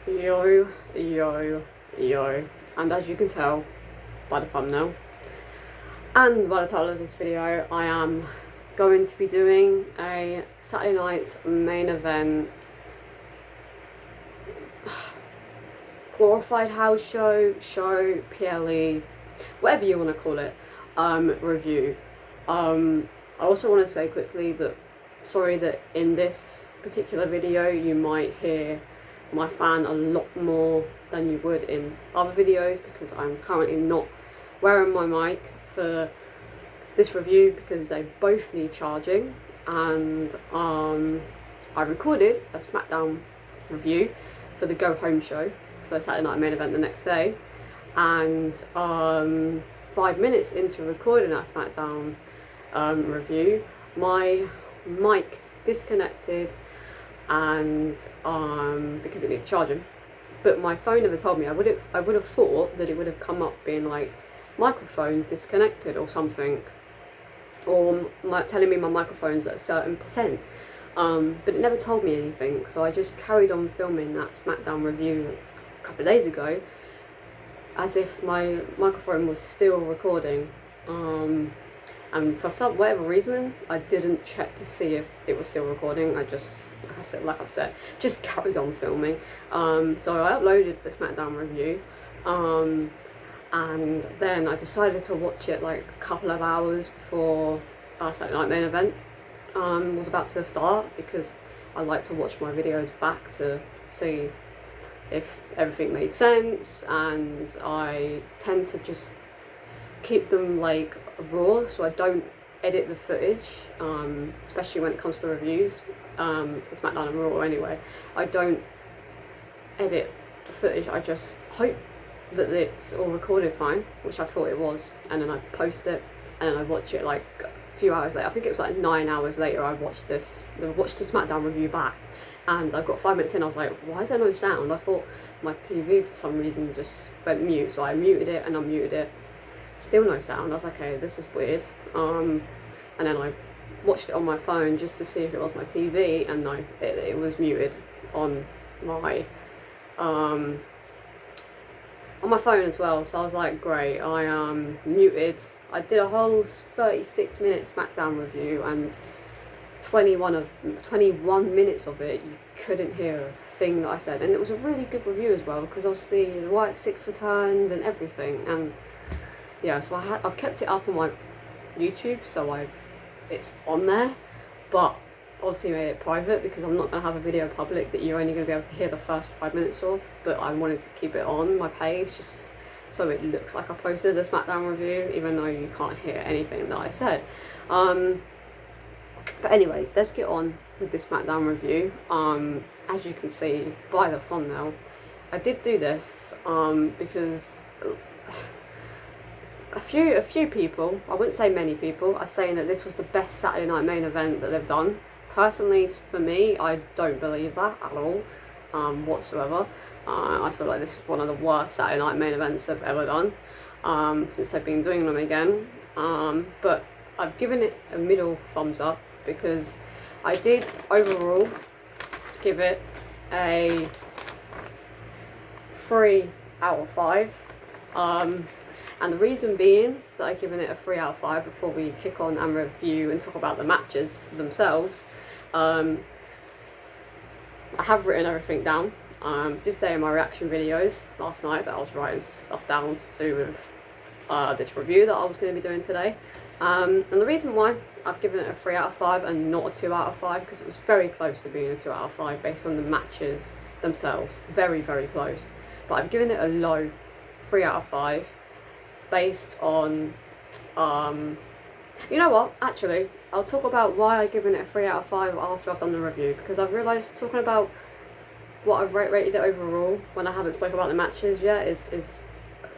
Yo, yo, yo. And as you can tell by the thumbnail and by the title of this video, I am going to be doing a Saturday night's main event glorified house show, PLE, whatever you want to call it, review. I also want to say quickly that sorry that in this particular video you might hear my fan a lot more than you would in other videos, because I'm currently not wearing my mic for this review because they both need charging, and I recorded a SmackDown review for the Go Home show for Saturday Night Main Event the next day, and 5 minutes into recording that SmackDown review, my mic disconnected, and because it needed charging. But my phone never told me. I would have thought that it would have come up being like microphone disconnected or something, or telling me my microphone's at a certain percent. But it never told me anything, so I just carried on filming that SmackDown review a couple of days ago as if my microphone was still recording. And for whatever reason, I didn't check to see if it was still recording. I just, like I've said, just carried on filming. So I uploaded the SmackDown review, and then I decided to watch it like a couple of hours before Saturday Night Main Event was about to start, because I like to watch my videos back to see if everything made sense, and I tend to just keep them like raw, so I don't edit the footage, especially when it comes to reviews for SmackDown and Raw. Anyway, I don't edit the footage. I just hope that it's all recorded fine, which I thought it was, and then I post it, and then I watch it like a few hours later. I think it was like 9 hours later I watched the SmackDown review back, and I got 5 minutes in, I was like, why is there no sound? I thought my TV for some reason just went mute, so I muted it and unmuted it. Still no sound. I was like, okay, this is weird. And then I watched it on my phone just to see if it was my TV, and no, it was muted on my phone as well. So I was like, great. I muted. I did a whole 36-minute SmackDown review, and 21 minutes of it you couldn't hear a thing that I said, and it was a really good review as well, because obviously the White Six returned and everything, and yeah, so I've kept it up on my YouTube, so it's on there, but obviously made it private because I'm not going to have a video public that you're only going to be able to hear the first 5 minutes of, but I wanted to keep it on my page just so it looks like I posted a SmackDown review, even though you can't hear anything that I said. But anyways, let's get on with this SmackDown review. As you can see by the thumbnail, I did do this because a few people, I wouldn't say many people, are saying that this was the best Saturday Night Main Event that they've done. Personally, for me, I don't believe that at all, whatsoever. I feel like this was one of the worst Saturday Night Main Events they've ever done, since they've been doing them again. But I've given it a middle thumbs up because I did overall give it a 3 out of 5. And the reason being that I've given it a 3 out of 5 before we kick on and review and talk about the matches themselves, I have written everything down. Did say in my reaction videos last night that I was writing some stuff down to do with this review that I was going to be doing today. And the reason why I've given it a 3 out of 5 and not a 2 out of 5, because it was very close to being a 2 out of 5 based on the matches themselves. Very, very close. But I've given it a low 3 out of 5. Based on, you know what, actually, I'll talk about why I've given it a 3 out of 5 after I've done the review, because I've realised talking about what I've rated it overall when I haven't spoken about the matches yet is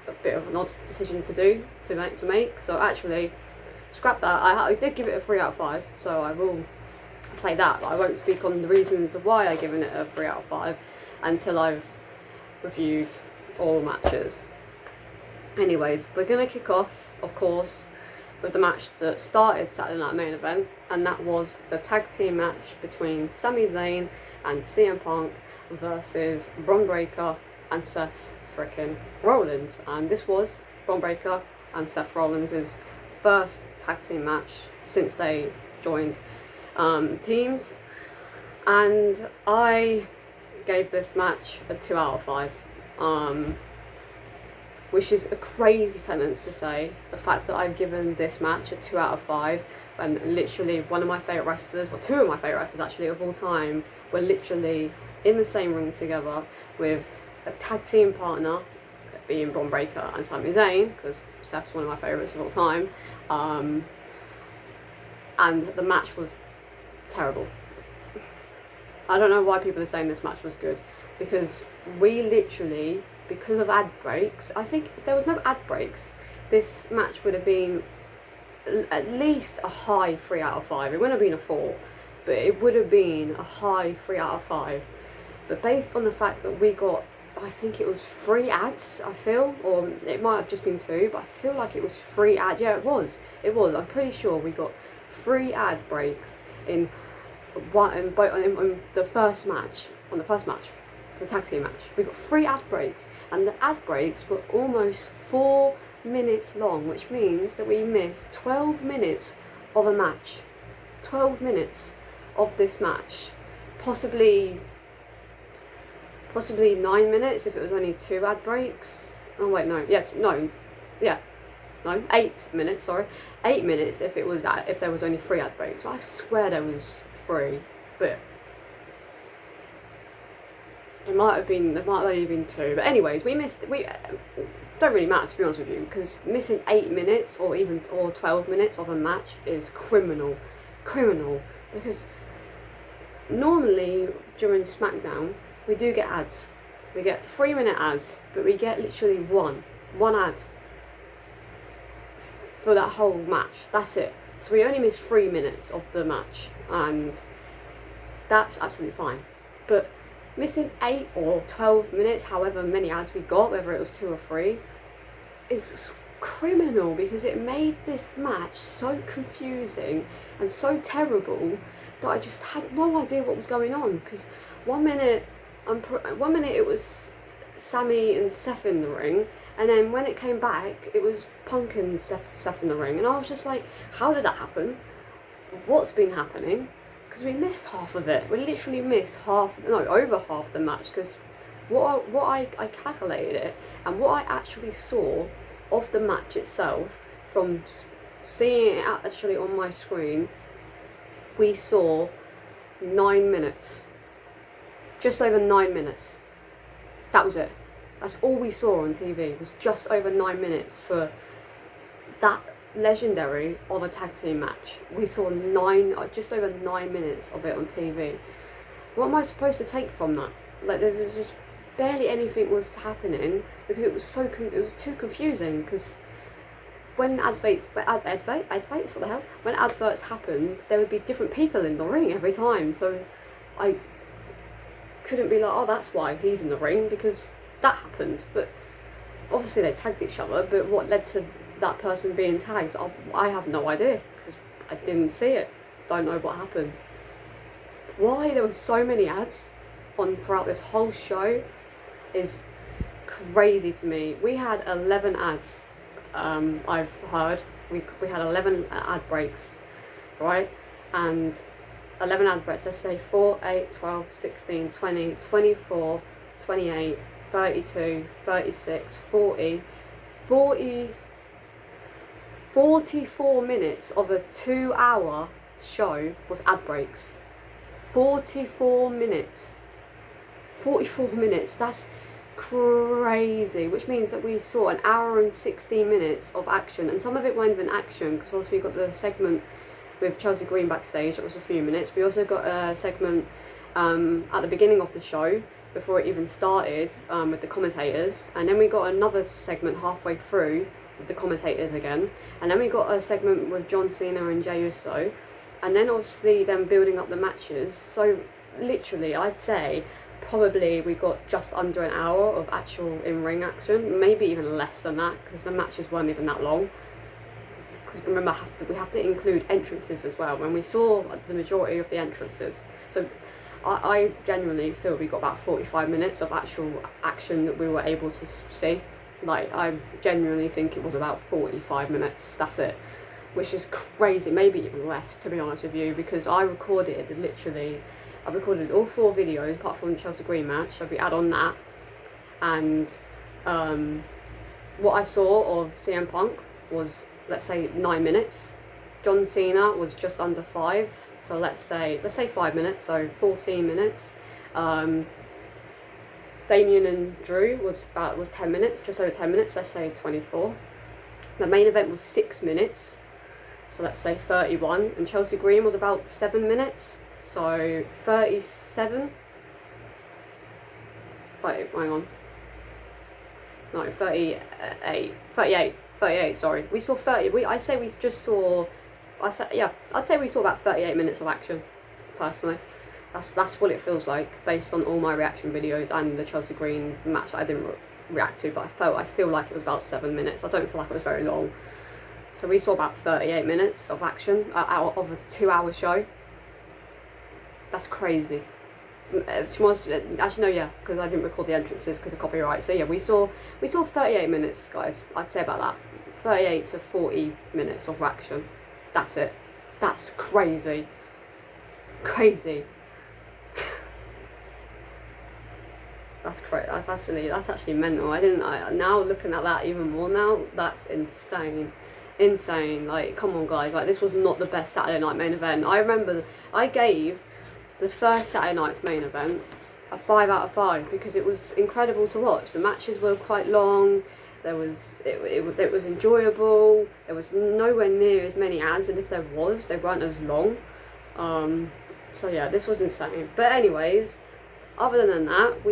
a bit of an odd decision to make. So actually, scrap that. I did give it a 3 out of 5, so I will say that, but I won't speak on the reasons why I've given it a 3 out of 5 until I've reviewed all matches. Anyways, we're going to kick off, of course, with the match that started Saturday Night Main Event, and that was the tag team match between Sami Zayn and CM Punk versus Bron Breakker and Seth frickin' Rollins. And this was Bron Breakker and Seth Rollins' first tag team match since they joined teams, and I gave this match a 2 out of 5, which is a crazy sentence to say, the fact that I've given this match a 2 out of 5 when literally one of my favourite wrestlers, well, two of my favourite wrestlers actually of all time, were literally in the same ring together with a tag team partner being Bron Breakker and Sami Zayn, because Seth's one of my favourites of all time, and the match was terrible. I don't know why people are saying this match was good, because we literally, because of ad breaks, I think if there was no ad breaks, this match would have been at least a high 3 out of 5. It wouldn't have been a 4, but it would have been a high 3 out of 5. But based on the fact that we got, I think it was 3 ads, I feel, or it might have just been 2, but I feel like it was 3 ads. Yeah, it was. I'm pretty sure we got 3 ad breaks in the first match, the tag team match. We got 3 ad breaks, and the ad breaks were almost 4 minutes long, which means that we missed 12 minutes of a match. 12 minutes of this match. Possibly 9 minutes if it was only 2 ad breaks. Oh wait, no. 8 minutes, sorry. 8 minutes if there was only 3 ad breaks. So I swear there was 3, but there might have only been 2. But anyways, don't really matter, to be honest with you, because missing 8 minutes or 12 minutes of a match is criminal, because normally during SmackDown we do get ads. We get 3-minute ads, but we get literally one ad for that whole match. That's it. So we only miss 3 minutes of the match, and that's absolutely fine. But missing 8 or 12 minutes, however many ads we got, whether it was 2 or 3, is criminal, because it made this match so confusing and so terrible that I just had no idea what was going on. Because one minute it was Sami and Seth in the ring, and then when it came back it was Punk and Seth in the ring, and I was just like, how did that happen? What's been happening? Because we missed half of it. We literally missed over half the match, because what I calculated it, and what I actually saw of the match itself, from seeing it actually on my screen, we saw 9 minutes. Just over 9 minutes. That was it. That's all we saw on TV, was just over 9 minutes for that legendary of a tag team match. We saw just over 9 minutes of it on TV. What am I supposed to take from that? Like, there's just barely anything was happening, because it was too confusing. Because when adverts, what the hell? When adverts happened, there would be different people in the ring every time. So I couldn't be like, oh, that's why he's in the ring, because that happened. But obviously they tagged each other, but what led to that person being tagged, I have no idea, because I didn't see it. Don't know what happened. Why there were so many ads throughout this whole show is crazy to me. We had 11 ads. I've heard we had 11 ad breaks, right? And 11 ad breaks, let's say 4, 8, 12, 16, 20, 24, 28, 32, 36, 40, 44 minutes of a 2-hour show was ad breaks. 44 minutes. 44 minutes, that's crazy, which means that we saw 1 hour and 16 minutes of action, and some of it weren't even action, because also we got the segment with Chelsea Green backstage, that was a few minutes. We also got a segment at the beginning of the show, before it even started, with the commentators, and then we got another segment halfway through with the commentators again, and then we got a segment with John Cena and Jey Uso, and then obviously them building up the matches. So literally, I'd say probably we got just under 1 hour of actual in-ring action, maybe even less than that, because the matches weren't even that long. because remember we have to include entrances as well. When we saw the majority of the entrances, so I genuinely feel we got about 45 minutes of actual action that we were able to see. Like, I genuinely think it was about 45 minutes, that's it, which is crazy, maybe even less, to be honest with you, because I recorded all 4 videos apart from the Chelsea Green match, so we add on that, and what I saw of CM Punk was, let's say, 9 minutes. John Cena was just under 5, so let's say 5 minutes, so 14 minutes. Damien and Drew was 10 minutes, just over 10 minutes, let's say 24. The main event was 6 minutes, so let's say 31, and Chelsea Green was about 7 minutes, so 37. Hang on. No, 38, sorry. We saw 30, I'd say we saw about 38 minutes of action, personally. That's what it feels like, based on all my reaction videos and the Chelsea Green match that I didn't react to, but I feel like it was about 7 minutes. I don't feel like it was very long. So we saw about 38 minutes of action out of a 2-hour show. That's crazy. Actually no, yeah, because I didn't record the entrances because of copyright. So yeah, we saw 38 minutes, guys. I'd say about that, 38 to 40 minutes of action. That's it. That's crazy. That's crazy. That's actually mental. Now looking at that even more now, that's insane. Like, come on, guys. Like, this was not the best Saturday night main event. I remember I gave the first Saturday night's main event a 5 out of 5 because it was incredible to watch. The matches were quite long. It was enjoyable. There was nowhere near as many ads, and if there was, they weren't as long. So yeah, this was insane. But anyways, other than that,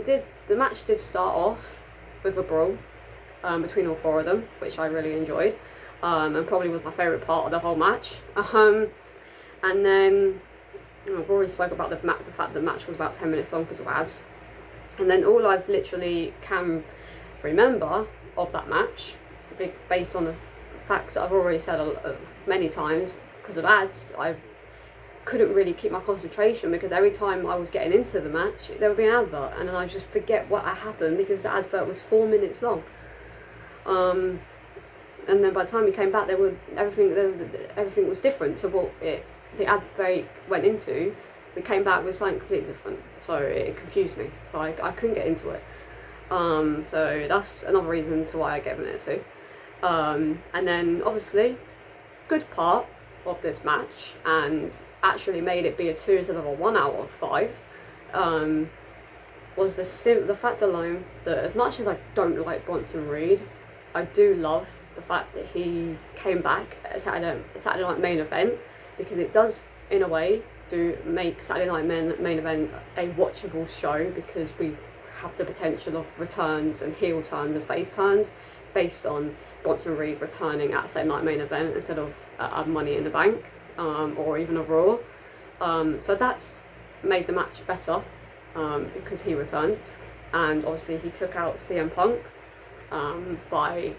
the match did start off with a brawl between all 4 of them, which I really enjoyed, and probably was my favourite part of the whole match. And then I've already spoke about the fact that the match was about 10 minutes long because of ads. And then all I've literally can remember of that match, based on the facts that I've already said many times, because of ads, I couldn't really keep my concentration, because every time I was getting into the match there would be an advert, and then I just forget what happened because the advert was 4 minutes long. And then by the time we came back, everything was different to what the ad break went into. We came back with something completely different, so it confused me, so I couldn't get into it. So that's another reason to why I gave it a 2. And then obviously, good part of this match, and actually made it be a 2 instead of a 1 out of 5, was the fact alone that, as much as I don't like Bronson Reed, I do love the fact that he came back at a Saturday night main event, because it does, in a way, make Saturday night main event a watchable show, because we have the potential of returns and heel turns and face turns based on Bronson Reed returning at Saturday night main event instead of Money in the Bank, or even a Raw. So that's made the match better, because he returned, and obviously he took out CM Punk by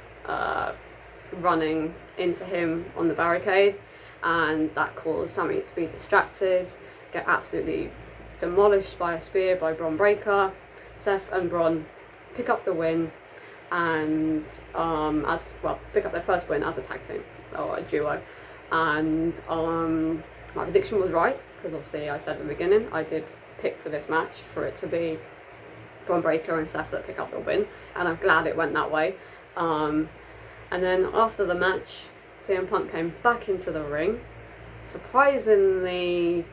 running into him on the barricade, and that caused Sammy to be distracted, get absolutely demolished by a spear by Bron Breakker. Seth and Bron pick up the win, and pick up their first win as a tag team, or a duo. And my prediction was right, because obviously I said at the beginning I did pick for this match for it to be Bron Breakker and Seth that pick up the win, and I'm glad it went that way. And then after the match, CM Punk came back into the ring. Surprisingly,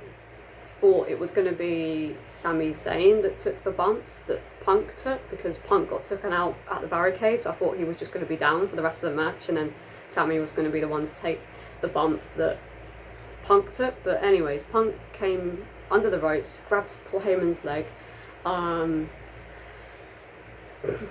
thought it was going to be Sami Zayn that took the bumps that Punk took, because Punk got taken out at the barricade, so I thought he was just going to be down for the rest of the match, and then Sami was going to be the one to take the bump that Punk took. But anyways, Punk came under the ropes, grabbed Paul Heyman's leg.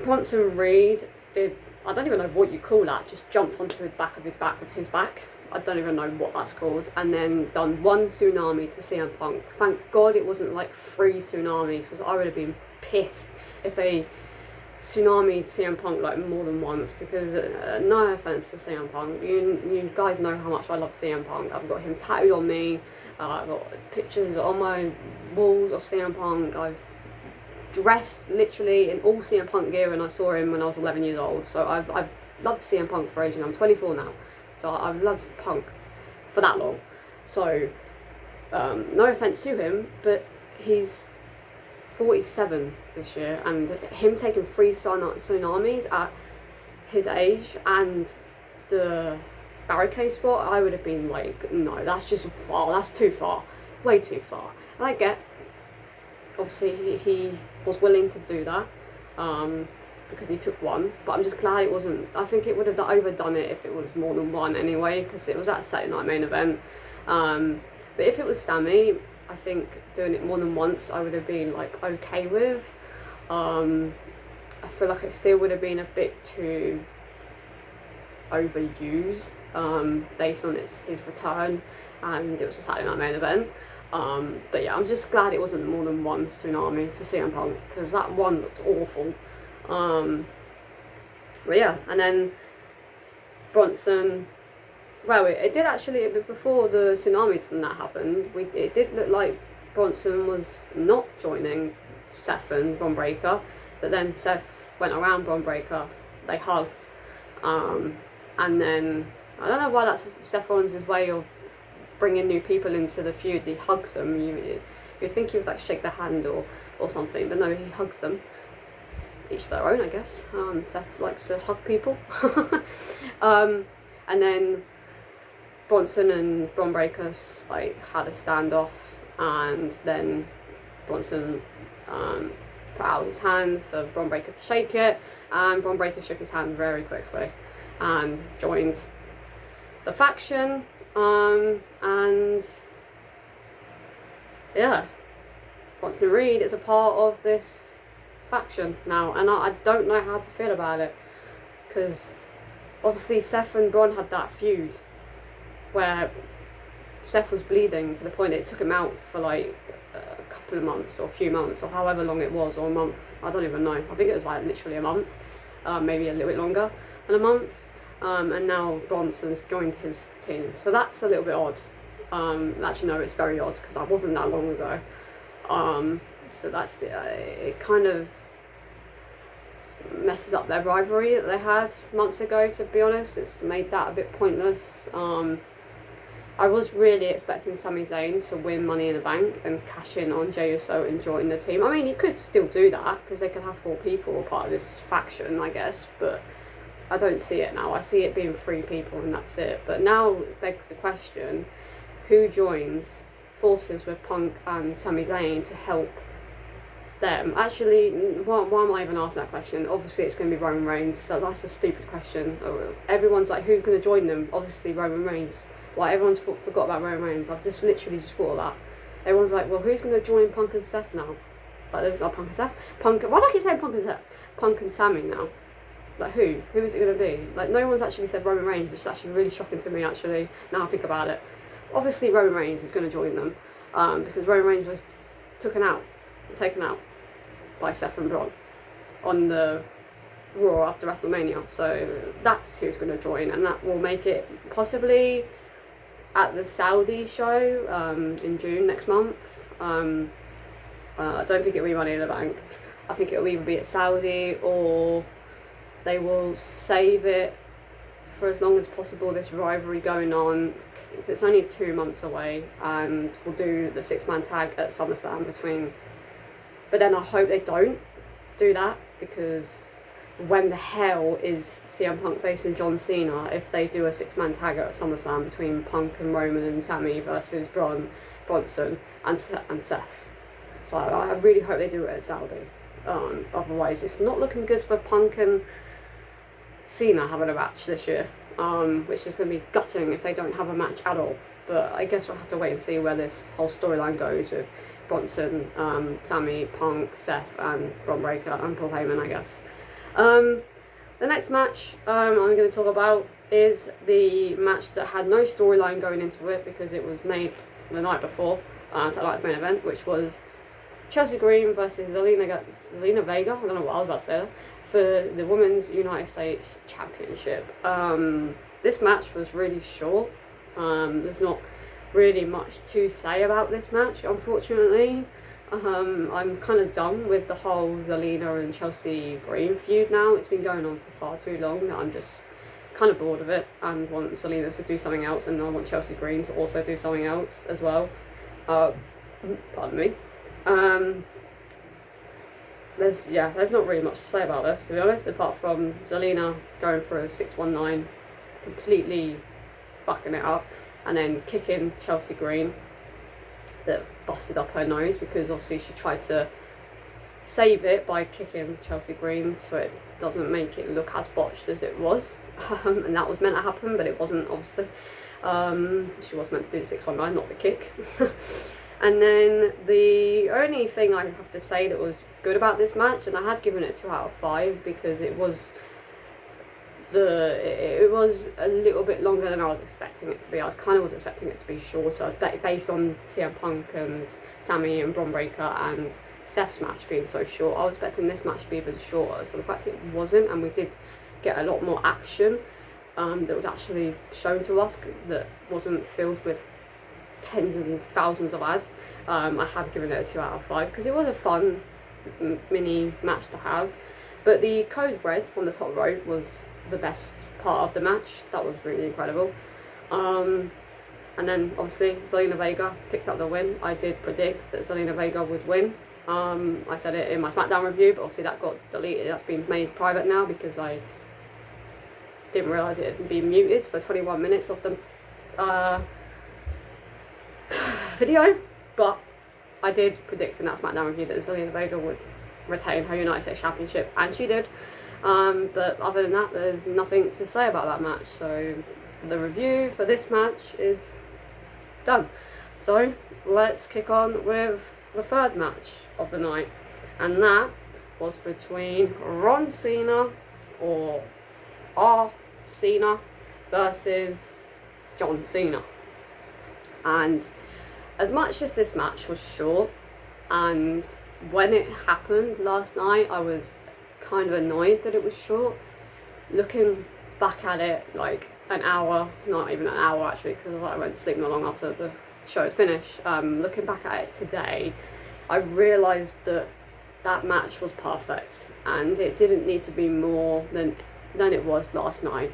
Bronson Reed did, I don't even know what you call that, just jumped onto the back of his back. I don't even know what that's called, and then done 1 tsunami to CM Punk. Thank God it wasn't like 3 tsunamis, because I would have been pissed if they tsunami'd CM Punk like more than once, because no offense to CM Punk, you guys know how much I love CM Punk. I've got him tattooed on me. I've got pictures on my walls of CM Punk. I've dressed literally in all CM Punk gear, and I saw him when I was 11 years old. So I've loved CM Punk for ages. I'm 24 now, so I've loved Punk for that long. So no offense to him, but he's 47 this year, and him taking 3 tsunamis at his age and the barricade spot, I would have been like, no, that's just far, that's too far, way too far. And I get, obviously he was willing to do that because he took one, but I'm just glad it wasn't. I think it would have overdone it if it was more than one anyway, because it was at Saturday Night Main Event. But if it was Sami, I think doing it more than once I would have been like okay with. I feel like it still would have been a bit too overused based on his return, and it was a Saturday Night Main Event. But yeah, I'm just glad it wasn't more than one tsunami to CM Punk, because that one looked awful. But yeah, and then Bronson. Well, it did actually, before the tsunamis and that happened, it did look like Bronson was not joining Seth and Bron Breakker, but then Seth went around Bron Breakker, they hugged, and then, I don't know why that's Seth Rollins' way of bringing new people into the feud. He hugs them. You'd think he would like shake their hand or something, but no, he hugs them. Each their own, I guess. Seth likes to hug people. And then Bronson and Bron Breakker like had a standoff, and then Bronson put out his hand for Bron Breakker to shake it, and Bron Breakker shook his hand very quickly and joined the faction. And yeah, Bronson Reed is a part of this faction now, and I don't know how to feel about it, because obviously Seth and Bron had that feud where Seth was bleeding to the point it took him out for like a couple of months or a few months or however long it was, or a month, I don't even know. I think it was like literally a month, maybe a little bit longer than a month. And now Bronson's joined his team, so that's a little bit odd. Actually no, it's very odd, because that wasn't that long ago. So that's it kind of messes up their rivalry that they had months ago, to be honest. It's made that a bit pointless. I was really expecting Sami Zayn to win Money in the Bank and cash in on Jey Uso and join the team. I mean, you could still do that, because they could have 4 people part of this faction, I guess, but I don't see it now. I see it being 3 people and that's it. But now it begs the question, who joins forces with Punk and Sami Zayn to help them? Actually, why am I even asking that question? Obviously it's going to be Roman Reigns, so that's a stupid question. Everyone's like, who's going to join them? Obviously Roman Reigns. Why everyone's forgot about Roman Reigns? I've just literally thought of that. Everyone's like, well, who's going to join Punk and Seth now? Like, there's not Punk and Seth. Why do I keep saying Punk and Seth? Punk and Sami now. Like, who? Who is it going to be? Like, no one's actually said Roman Reigns, which is actually really shocking to me, actually, now I think about it. Obviously Roman Reigns is going to join them, because Roman Reigns was taken out by Seth and Bron on the Raw after WrestleMania, so that's who's going to join, and that will make it possibly at the Saudi show in June next month. I don't think it'll be Money in the Bank. I think it'll either be at Saudi, or they will save it for as long as possible, this rivalry going on. It's only 2 months away, and we'll do the 6-man tag at SummerSlam between. But then I hope they don't do that, because when the hell is CM Punk facing John Cena if they do a 6-man tag at SummerSlam between Punk and Roman and Sami versus Bronson and Seth? So I really hope they do it at Saudi. Otherwise it's not looking good for Punk and Cena having a match this year, which is going to be gutting if they don't have a match at all. But I guess we'll have to wait and see where this whole storyline goes with Bronson, Sami, Punk, Seth and Bron Breakker and Paul Heyman, I guess. The next match I'm going to talk about is the match that had no storyline going into it, because it was made the night before, Satellite's main event, which was Chelsea Green versus Zelina Vega, I don't know what I was about to say there, for the Women's United States Championship. This match was really short. There's not really much to say about this match, unfortunately. I'm kind of done with the whole Zelina and Chelsea Green feud now. It's been going on for far too long that I'm just kind of bored of it and want Zelina to do something else, and I want Chelsea Green to also do something else as well. Pardon me. There's not really much to say about this, to be honest, apart from Zelina going for a 619, completely fucking it up, and then kicking Chelsea Green that busted up her nose, because obviously she tried to save it by kicking Chelsea Green so it doesn't make it look as botched as it was. And that was meant to happen, but it wasn't, obviously. She was meant to do the 619, not the kick. And then the only thing I have to say that was good about this match, and I have given it 2 out of 5 because it was a little bit longer than I was expecting it to be. I was expecting it to be shorter, based on CM Punk and Sammy and Bron Breakker and Seth's match being so short. I was expecting this match to be even shorter, so the fact it wasn't, and we did get a lot more action that was actually shown to us, that wasn't filled with tens and thousands of ads. I have given it a 2 out of 5 because it was a fun mini match to have. But the Code Red from the top rope was the best part of the match. That was really incredible. And then obviously Zelina Vega picked up the win. I did predict that Zelina Vega would win. I said it in my SmackDown review, but obviously that got deleted. That's been made private now because I didn't realise it had been muted for 21 minutes of the video. But I did predict in that SmackDown review that Zelina Vega would retain her United States Championship, and she did. But other than that, there's nothing to say about that match. So the review for this match is done. So let's kick on with the third match of the night, and that was between Ron Cena, or R Cena, versus John Cena. And as much as this match was short, and when it happened last night I was kind of annoyed that it was short, looking back at it like an hour, not even an hour actually, because I went to sleep not long after the show had finished, looking back at it today, I realised that that match was perfect and it didn't need to be more than it was last night,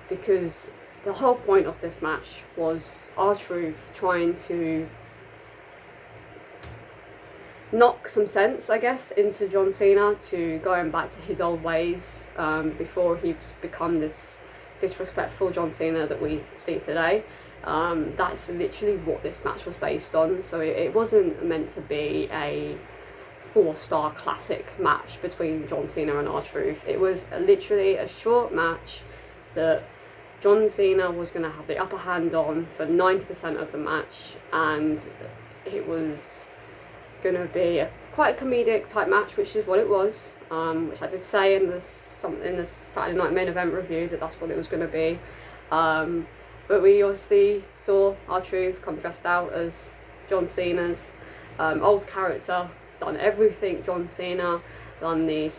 because the whole point of this match was R-Truth trying to knock some sense, I guess, into John Cena, to going back to his old ways before he's become this disrespectful John Cena that we see today. That's literally what this match was based on. So it wasn't meant to be a 4-star classic match between John Cena and R-Truth. It was literally a short match that John Cena was going to have the upper hand on for 90% of the match, and it was going to be quite a comedic type match, which is what it was, which I did say in the Saturday Night Main Event review that that's what it was going to be. But we obviously saw R-Truth come dressed out as John Cena's old character, done everything John Cena, done the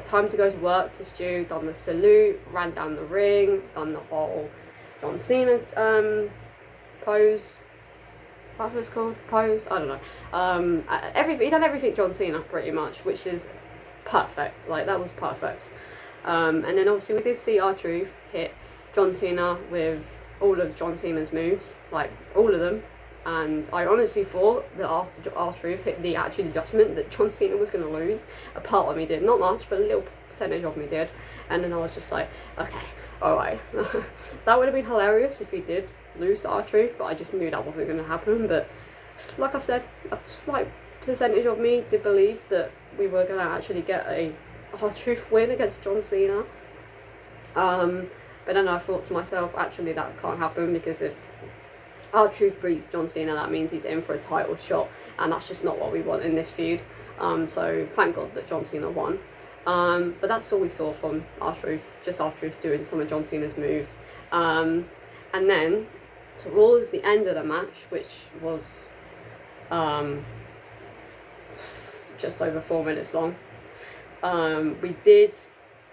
time to go to work to Stu, done the salute, ran down the ring, done the whole John Cena pose. That's what it's called? Pose? I don't know. He done everything John Cena pretty much, which is perfect. Like, that was perfect. And then obviously we did see R-Truth hit John Cena with all of John Cena's moves, like all of them. And I honestly thought that after R-Truth hit the actual adjustment that John Cena was going to lose. A part of me did, not much, but a little percentage of me did. And then I was just like, okay, alright. That would have been hilarious if he did lose to R-Truth, but I just knew that wasn't going to happen. But like I've said, a slight percentage of me did believe that we were going to actually get a R-Truth win against John Cena. But then I thought to myself, actually that can't happen, because if R-Truth beats John Cena, that means he's in for a title shot, and that's just not what we want in this feud. So thank God that John Cena won. But that's all we saw from R-Truth, just R-Truth doing some of John Cena's move. And then towards the end of the match, which was just over 4 minutes long. We did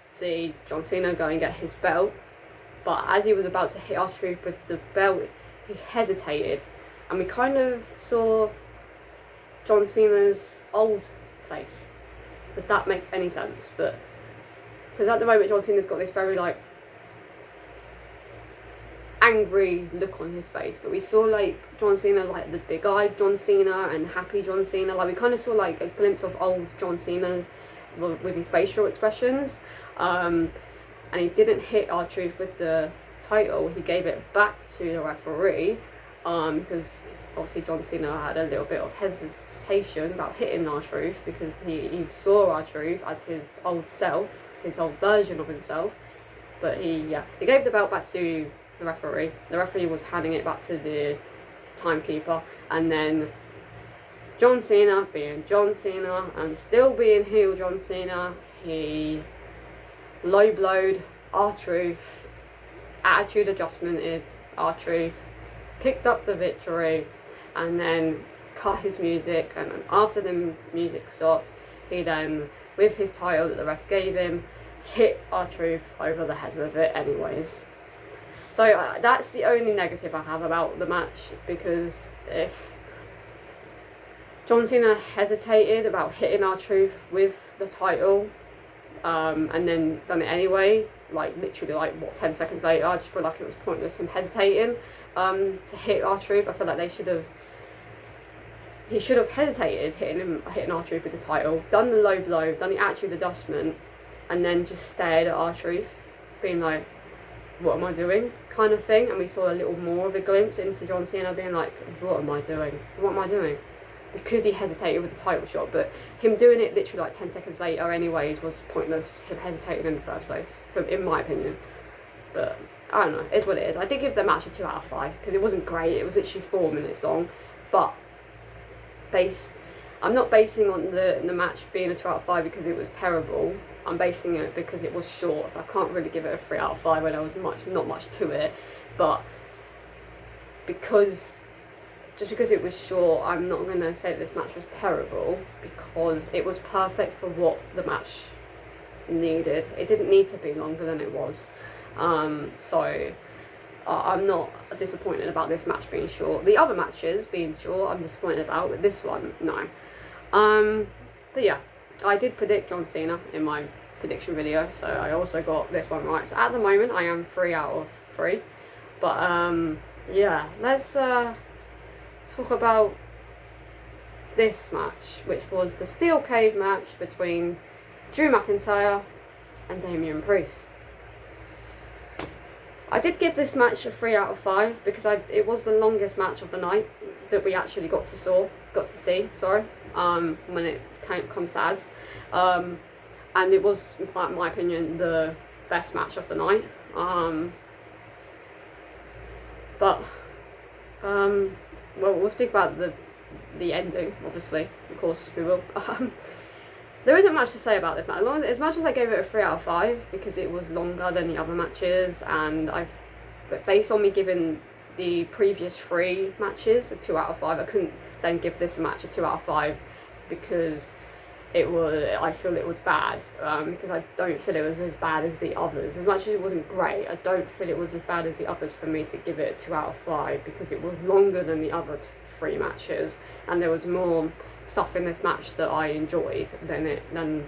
see John Cena go and get his belt, but as he was about to hit R-Truth with the belt, he hesitated, and we kind of saw John Cena's old face, if that makes any sense. But because at the moment John Cena's got this very like angry look on his face, but we saw like John Cena, like the big-eyed John Cena and happy John Cena, like we kind of saw like a glimpse of old John Cena's with his facial expressions. And he didn't hit R-Truth with the title. He gave it back to the referee, because obviously John Cena had a little bit of hesitation about hitting R-Truth, because he saw R-Truth as his old self, his old version of himself. But he gave the belt back to the referee. The referee was handing it back to the timekeeper, and then John Cena, being John Cena and still being heel John Cena, he low blowed R-Truth, attitude adjustmented R-Truth, picked up the victory, and then cut his music. And then after the music stopped, he then, with his title that the ref gave him, hit R-Truth over the head with it anyways. So that's the only negative I have about the match, because if John Cena hesitated about hitting R-Truth with the title, and then done it anyway, like literally like what 10 seconds later, I just feel like it was pointless him hesitating to hit R-Truth. I feel like he should have hesitated hitting R-Truth with the title, done the low blow, done the attitude adjustment, and then just stared at R-Truth, being like, what am I doing, kind of thing. And we saw a little more of a glimpse into John Cena being like, what am I doing, because he hesitated with the title shot. But him doing it literally like 10 seconds later anyways was pointless, him hesitating in the first place, in my opinion. But I don't know, it's what it is. I did give the match a 2 out of 5 because it wasn't great. It was literally 4 minutes long, but I'm not basing on the match being a 2 out of 5 because it was terrible. I'm basing it because it was short, so I can't really give it a 3 out of 5 when there was not much to it. But just because it was short, I'm not going to say that this match was terrible, because it was perfect for what the match needed. It didn't need to be longer than it was. So I'm not disappointed about this match being short. The other matches being short, I'm disappointed about, but this one, no. But yeah, I did predict John Cena in my prediction video, so I also got this one right. So at the moment, I am 3 out of 3. But yeah, let's talk about this match, which was the Steel Cage match between Drew McIntyre and Damian Priest. I did give this match a 3 out of 5 because it was the longest match of the night that we actually got to see. When it comes to ads, and it was, in my opinion, the best match of the night. Well, we'll speak about the ending, obviously. Of course, we will. There isn't much to say about this match. As much as I gave it a 3 out of 5 because it was longer than the other matches, and but based on me giving the previous 3 matches a 2 out of 5, I couldn't then give this match a 2 out of 5 because I feel it was bad, because I don't feel it was as bad as the others. As much as it wasn't great, I don't feel it was as bad as the others for me to give it a 2 out of 5 because it was longer than the other 3 matches, and there was more stuff in this match that I enjoyed than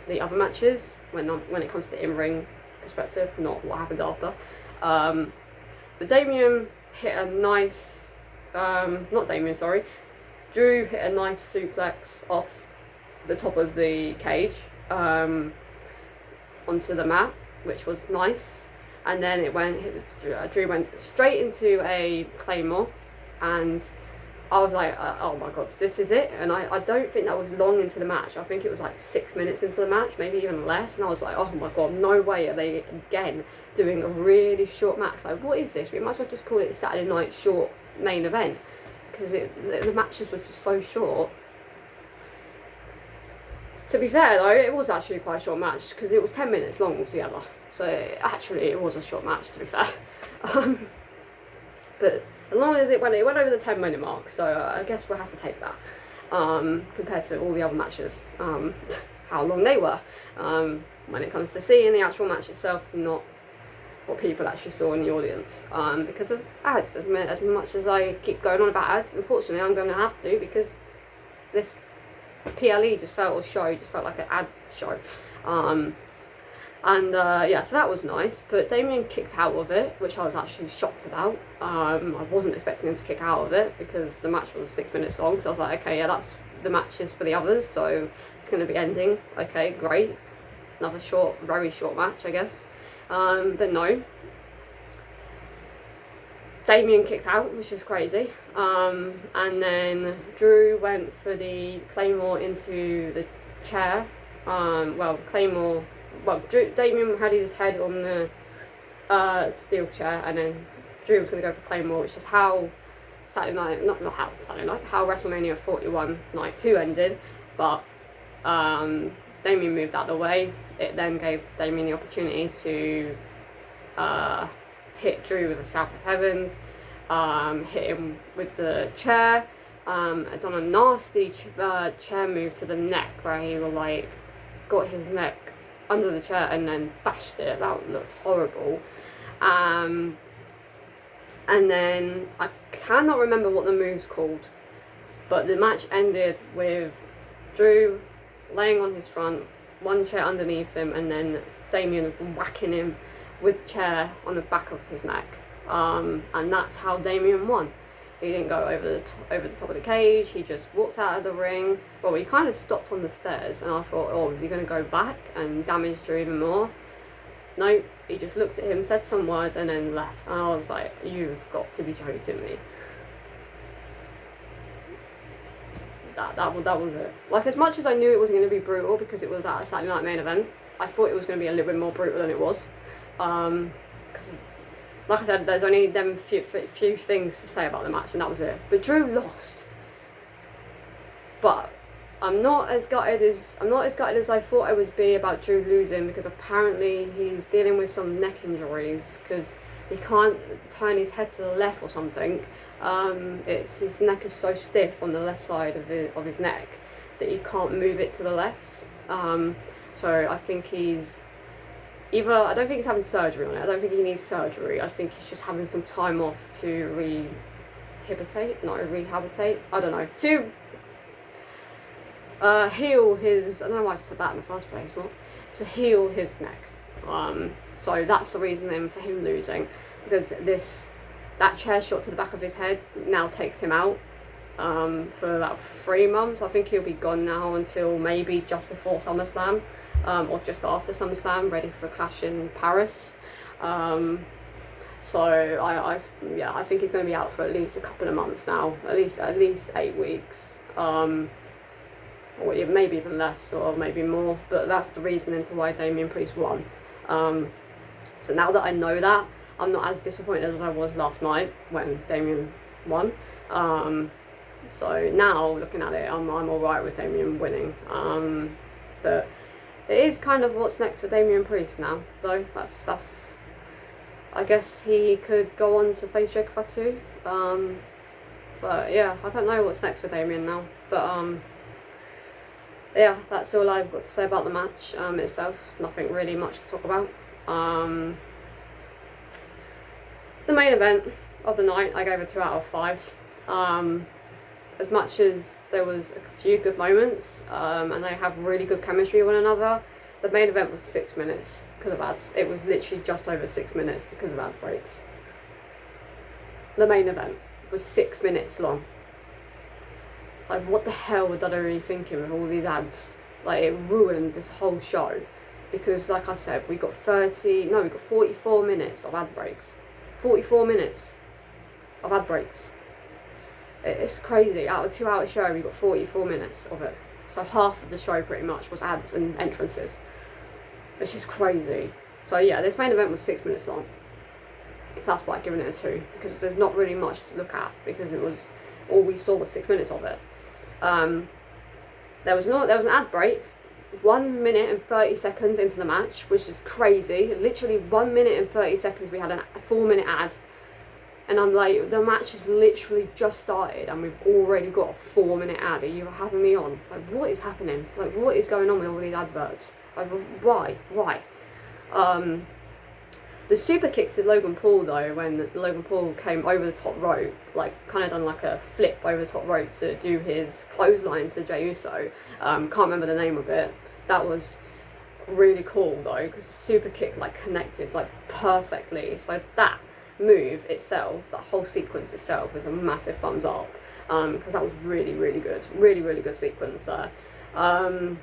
the other matches when it comes to the in-ring perspective, not what happened after. But Damian hit a nice, Drew hit a nice suplex off the top of the cage onto the mat, which was nice, and then Drew went straight into a Claymore, and I was like, oh my god, this is it. And I don't think that was long into the match. I think it was like 6 minutes into the match, maybe even less, and I was like, oh my god, no way are they again doing a really short match. Like, what is this? We might as well just call it a Saturday night short main event, because the matches were just so short. To be fair though, it was actually quite a short match because it was 10 minutes long altogether. So actually it was a short match, to be fair. But as long as it went over the 10-minute mark, so I guess we'll have to take that. compared to all the other matches, how long they were, when it comes to seeing the actual match itself, not what people actually saw in the audience, because of ads. As much as I keep going on about ads, unfortunately I'm going to have to, because this PLE just felt like an ad show. Yeah, so that was nice, but Damien kicked out of it, which I was actually shocked about. I wasn't expecting him to kick out of it, because the match was 6 minutes long, so I was like, okay, yeah, that's the matches for the others, so it's going to be ending. Okay, great. Another very short match, I guess. But no. Damien kicked out, which was crazy. And then Drew went for the Claymore into the chair. Damien had his head on the steel chair, and then Drew was going to go for Claymore, which is how how WrestleMania 41 Night 2 ended, but Damien moved out of the way. It then gave Damien the opportunity to hit Drew with the South of Heavens, hit him with the chair, done a nasty chair move to the neck, where he got his neck under the chair and then bashed it. That looked horrible. And then I cannot remember what the move's called, but the match ended with Drew laying on his front, one chair underneath him, and then Damien whacking him with the chair on the back of his neck. And that's how Damien won. He didn't go over the top of the cage. He just walked out of the ring. Well, he kind of stopped on the stairs, and I thought, oh, is he going to go back and damage Drew even more? No, he just looked at him, said some words, and then left. And I was like, you've got to be joking me. That was it. Like, as much as I knew it was going to be brutal because it was at a Saturday Night Main Event, I thought it was going to be a little bit more brutal than it was. Because, like I said, there's only them few things to say about the match, and that was it. But Drew lost. But I'm not as gutted as I thought I would be about Drew losing, because apparently he's dealing with some neck injuries, because he can't turn his head to the left or something. His neck is so stiff on the left side of his neck that he can't move it to the left. So I think he's I don't think he's having surgery on it. I don't think he needs surgery. I think he's just having some time off to rehabilitate. I don't know. To heal his, I don't know why I said that in the first place, but to heal his neck. So that's the reason then for him losing, because that chair shot to the back of his head now takes him out for about 3 months. I think he'll be gone now until maybe just before SummerSlam, or just after SummerSlam, ready for a Clash in Paris. So I think he's going to be out for at least a couple of months now, at least 8 weeks. Or maybe even less, or maybe more, but that's the reason into why Damien Priest won. So now that I know that, I'm not as disappointed as I was last night when Damien won. So now, looking at it, I'm alright with Damien winning. But it is kind of what's next for Damien Priest now, though. That's I guess he could go on to face Jacob Fatu. But yeah, I don't know what's next for Damien now. But yeah, that's all I've got to say about the match itself. Nothing really much to talk about. The main event of the night, I gave a 2 out of 5. As much as there was a few good moments, and they have really good chemistry with one another, the main event was 6 minutes because of ads. It was literally just over 6 minutes because of ad breaks. The main event was 6 minutes long. Like, what the hell were WWE thinking with all these ads? Like, it ruined this whole show. Because, like I said, we got 44 minutes of ad breaks. 44 minutes of ad breaks. It's crazy. Out of a 2-hour show, we got 44 minutes of it. So half of the show, pretty much, was ads and entrances. It's just crazy. So, yeah, this main event was 6 minutes long. That's why I've given it a 2. Because there's not really much to look at. Because it was... all we saw was 6 minutes of it. There was an ad break 1 minute and 30 seconds into the match, which is crazy. Literally 1 minute and 30 seconds we had a 4-minute ad, And I'm like, the match has literally just started and we've already got a 4-minute ad. Are you having me on? Like, what is happening? Like, what is going on with all these adverts? Like, why? The super kick to Logan Paul though, when Logan Paul came over the top rope, like kind of done like a flip over the top rope to do his clothesline to Jey Uso. Can't remember the name of it. That was really cool though, because the super kick like connected like perfectly. So that move itself, that whole sequence itself, is a massive thumbs up, because that was really good, really good sequence there. And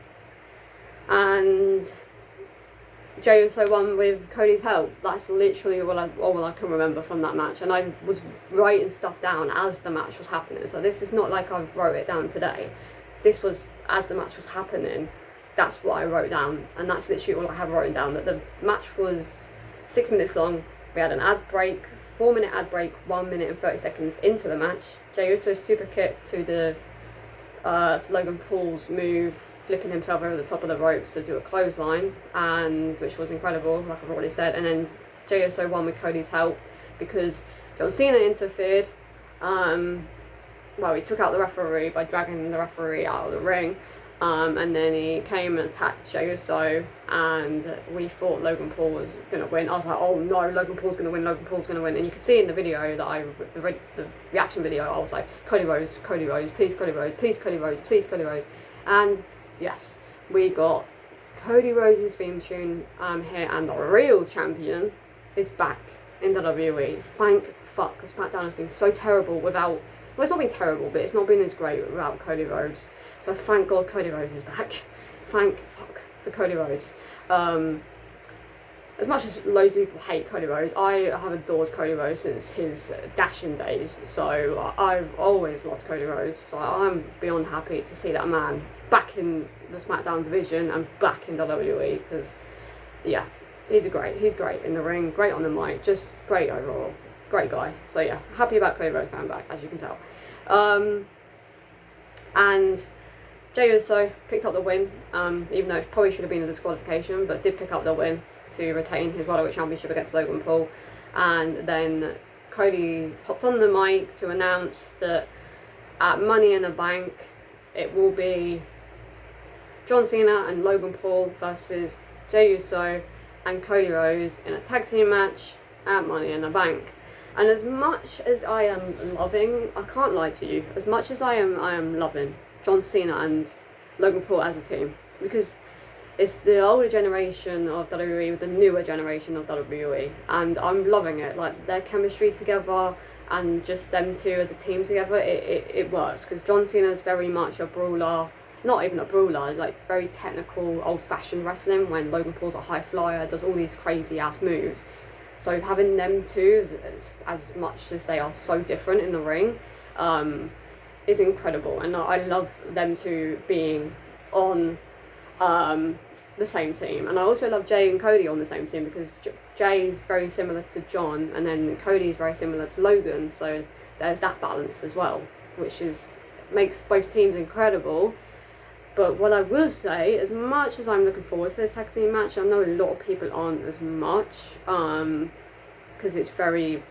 Jey Uso won with Cody's help. That's literally all I can remember from that match. And I was writing stuff down as the match was happening. So this is not like I wrote it down today. This was as the match was happening. That's what I wrote down. And that's literally all I have written down. That the match was 6 minutes long. We had an ad break, 4-minute ad break, 1 minute and 30 seconds into the match. Jey Uso's super kick to Logan Paul's move, flipping himself over the top of the ropes to do a clothesline, and which was incredible, like I've already said. And then Jey Uso won with Cody's help because John Cena interfered. Well, he took out the referee by dragging the referee out of the ring. And then he came and attacked Jey Uso, and we thought Logan Paul was going to win. I was like, oh no, Logan Paul's going to win, Logan Paul's going to win. And you can see in the video that the reaction video, I was like, Cody Rhodes, please Cody Rhodes, please Cody Rhodes, please Cody Rhodes. And yes, we got Cody Rhodes' theme tune here, and the real champion is back in WWE. Thank fuck, because SmackDown has been so terrible without, well, it's not been terrible, but it's not been as great without Cody Rhodes. So thank God Cody Rhodes is back. Thank fuck for Cody Rhodes. As much as loads of people hate Cody Rhodes, I have adored Cody Rhodes since his dashing days. So I've always loved Cody Rhodes. So I'm beyond happy to see that man back in the SmackDown division and back in WWE. Because yeah, he's great in the ring, great on the mic, just great overall, great guy. So yeah, happy about Cody Rhodes coming back, as you can tell. And Jey Uso picked up the win, even though it probably should have been a disqualification, but did pick up the win to retain his World Championship against Logan Paul. And then Cody hopped on the mic to announce that at Money in the Bank, it will be John Cena and Logan Paul versus Jey Uso and Cody Rhodes in a tag team match at Money in the Bank. And as much as I am loving, I can't lie to you, as much as I am loving John Cena and Logan Paul as a team, because it's the older generation of WWE with the newer generation of WWE, and I'm loving it. Like, their chemistry together and just them two as a team together, it works, because John Cena is very much a brawler, not even a brawler, like very technical, old-fashioned wrestling, when Logan Paul's a high flyer, does all these crazy-ass moves. So having them two, as much as they are so different in the ring, is incredible. And I love them two being on the same team. And I also love Jey and Cody on the same team, because Jey is very similar to John, and then Cody is very similar to Logan. So there's that balance as well, which makes both teams incredible. But what I will say, as much as I'm looking forward to this tag team match, I know a lot of people aren't as much, because it's very,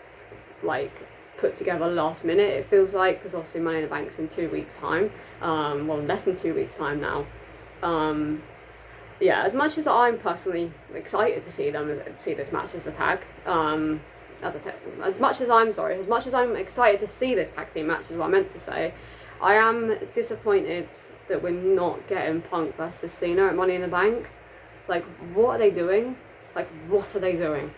like, put together last minute, it feels like, because obviously Money in the Bank's in 2 weeks' time, well, less than 2 weeks' time now. Yeah, as much as I'm personally excited to see this match as a tag, as much as I'm excited to see this tag team match, is what I meant to say, I am disappointed that we're not getting Punk versus Cena at Money in the Bank. Like, what are they doing? Like, what are they doing?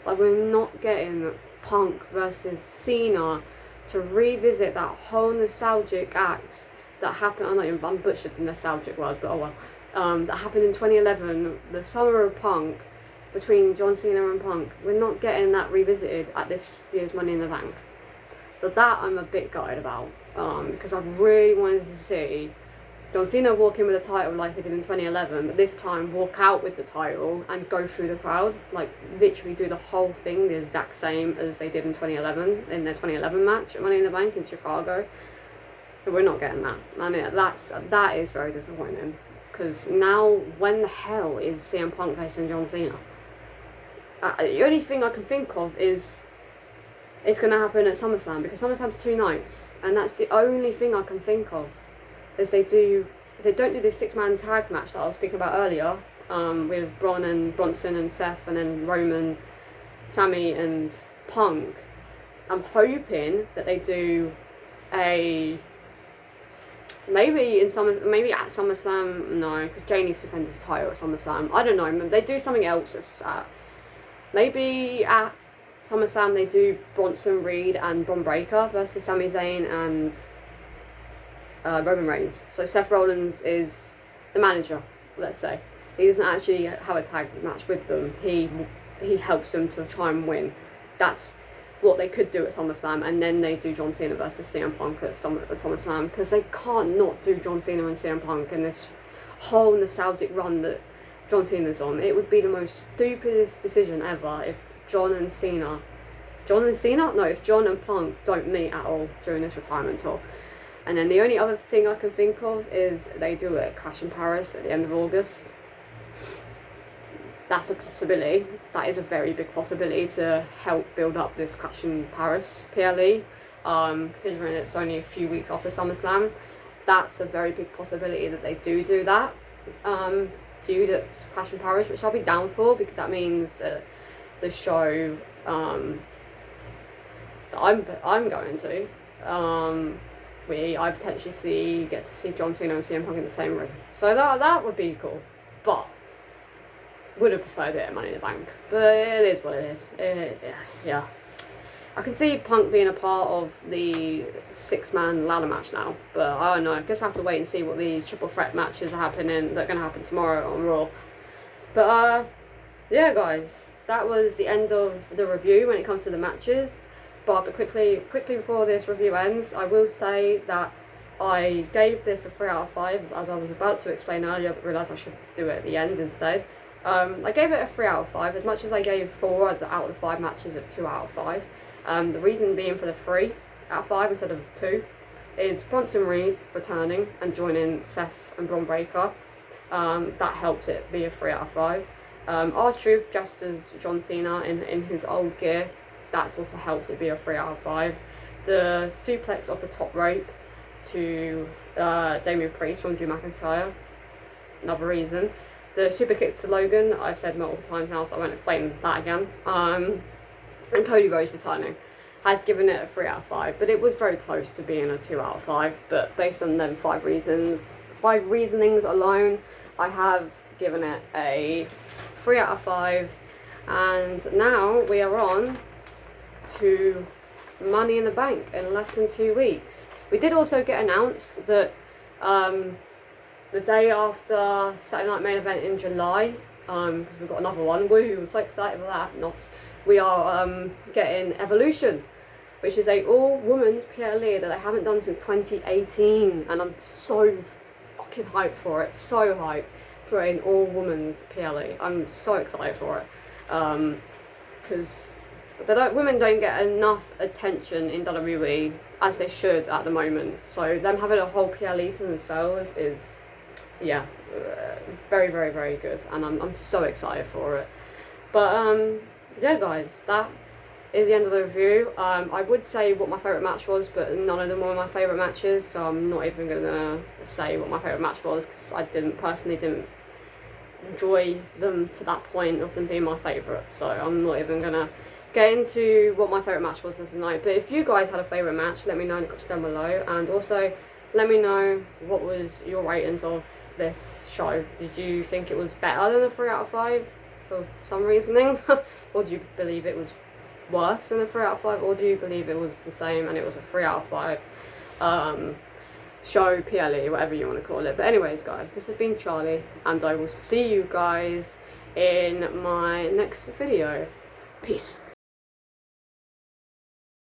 Like, we're not getting Punk versus Cena to revisit that whole nostalgic act that happened. I'm butchered the nostalgic word, but oh well. That happened in 2011, the summer of Punk, between John Cena and Punk. We're not getting that revisited at this year's Money in the Bank. So that I'm a bit gutted about, because I really wanted to see John Cena walk in with the title like he did in 2011, but this time walk out with the title and go through the crowd, like literally do the whole thing the exact same as they did in 2011, in their 2011 match at Money in the Bank in Chicago. But we're not getting that, and that is very disappointing, because now when the hell is CM Punk facing John Cena? The only thing I can think of is it's going to happen at SummerSlam, because SummerSlam's 2 nights, and that's the only thing I can think of. Is they don't do this 6-man tag match that I was speaking about earlier, with Braun and Bronson and Seth, and then Roman, Sammy and Punk. I'm hoping that they do maybe at SummerSlam. No, because Jay needs to defend his title at SummerSlam. I don't know. They do something else. Maybe at SummerSlam they do Bronson Reed and Bron Breakker versus Sami Zayn and Roman Reigns. So Seth Rollins is the manager, let's say. He doesn't actually have a tag match with them. He helps them to try and win. That's what they could do at SummerSlam, and then they do John Cena versus CM Punk at SummerSlam, because they can't not do John Cena and CM Punk in this whole nostalgic run that John Cena's on. It would be the most stupidest decision ever if John and Punk don't meet at all during this retirement tour. And then the only other thing I can think of is they do it at Clash in Paris at the end of August. That's a possibility. That is a very big possibility to help build up this Clash in Paris PLE. Considering it's only a few weeks after SummerSlam, that's a very big possibility that they do that feud at Clash in Paris, which I'll be down for, because that means the show that I'm going to, I potentially get to see John Cena and CM Punk in the same room. So that would be cool. But would have preferred it at Money in the Bank. But it is what it is. Yeah. I can see Punk being a part of the 6-man ladder match now. But I don't know. I guess we'll have to wait and see what these triple threat matches are happening. That are going to happen tomorrow on Raw. But yeah, guys. That was the end of the review when it comes to the matches. But quickly before this review ends, I will say that I gave this a 3 out of 5, as I was about to explain earlier, but realised I should do it at the end instead. I gave it a 3 out of 5, as much as I gave 4 out of the 5 matches at 2 out of 5. The reason being for the 3 out of 5 instead of 2 is Bronson Reed returning and joining Seth and Bron Breakker. That helped it be a 3 out of 5. R-Truth just as John Cena in his old gear, that's also helps it be a 3 out of 5. The suplex off the top rope to Damian Priest from Drew McIntyre, another reason. The super kick to Logan, I've said multiple times now, so I won't explain that again. And Cody Rhodes returning has given it a 3 out of 5, but it was very close to being a 2 out of 5. But based on them 5 reasonings alone, I have given it a 3 out of 5. And now we are on to Money in the Bank in less than 2 weeks. We did also get announced that the day after Saturday Night Main Event in July, because we've got another one, woo, I'm so excited for that, we are getting Evolution, which is a all-women's PLE that I haven't done since 2018, and I'm so fucking hyped for it, so hyped for an all-women's PLE. I'm so excited for it, because women don't get enough attention in WWE as they should at the moment, so them having a whole PLE to themselves is, yeah, very, very, very good, and I'm so excited for it. But yeah, guys, that is the end of the review. I would say what my favourite match was, but none of them were my favourite matches, so I'm not even gonna say what my favourite match was, because I personally didn't enjoy them to that point of them being my favourite, so I'm not even gonna get into what my favourite match was this night. But if you guys had a favourite match, let me know in the comments down below, and also let me know what was your ratings of this show. Did you think it was better than a 3 out of 5 for some reasoning? Or do you believe it was worse than a 3 out of 5? Or do you believe it was the same and it was a 3 out of 5 show, PLE, whatever you want to call it? But anyways, guys, this has been Charlie, and I will see you guys in my next video. Peace.